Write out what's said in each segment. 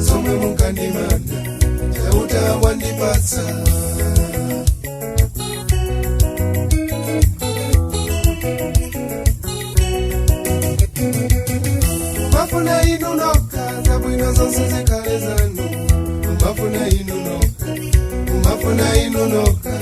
Somwe mukandimana chauta wandipatsa umafuna inunoka zabwino zonse zikhale zanu umafuna inunoka umafuna inunoka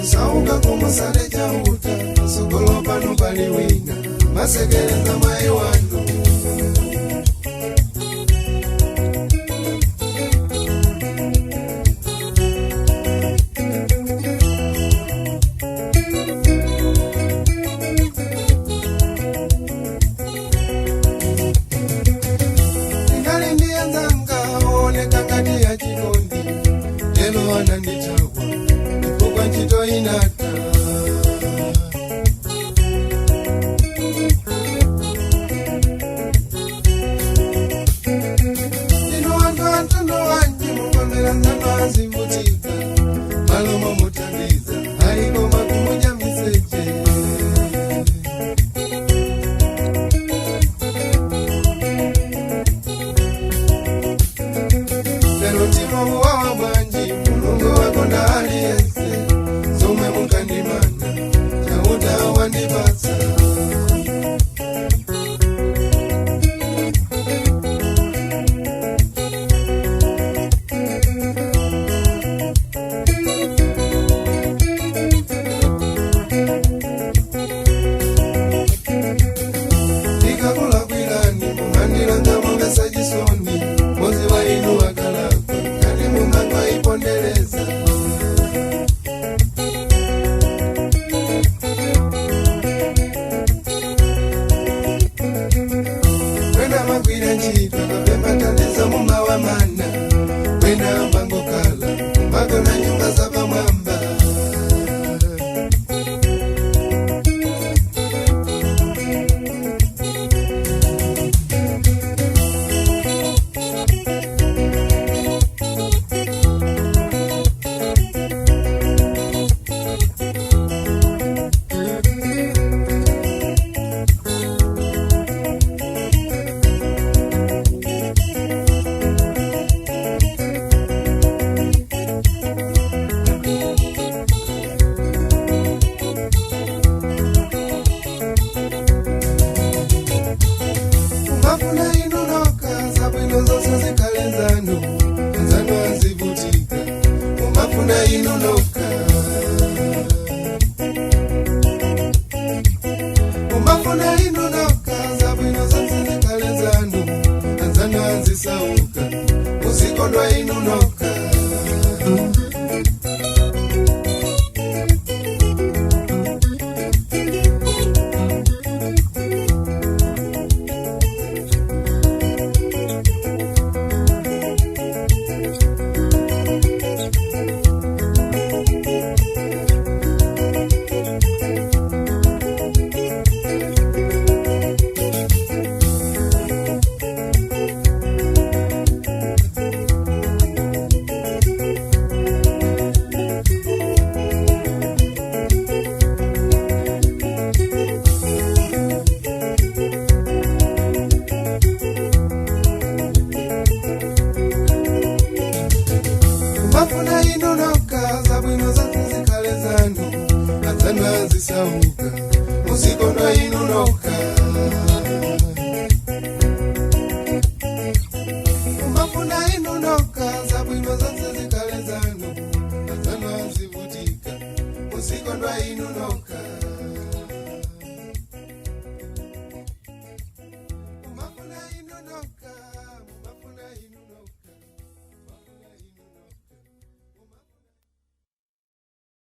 Sauka kumusale chauta sokolo pano pali wina masekereza mai wanu Ningali ndianzanga oneka ngati ya chikondi lelo anandichagwa Chito inata Ino wantu wanji mungomela nzano zivutika Maloma mutandiza haiko makumuja miseche Lero timo wawa banji mulungu wakonda aliyense Somwe mukandimana chauta wandipatsa Ikakula kwilani mumandilanga mwangasa jisoni Mozi wa inu wakalakwa kani mungangwa ipondeleza Chito kapembataniza mumba wa mana Wena mbango kala Mbago na nyumba zaba mwamba Umafuna inunoka Umafuna inunoka zabwino zonse zikhale zanu Anzano anzisauka Usikondwa inunoka zisauka usikondwa inunoka umafuna Musikondwa inu noka zabwino zonse zikale zanu. Mazano zivutika. Musikondwa inu noka.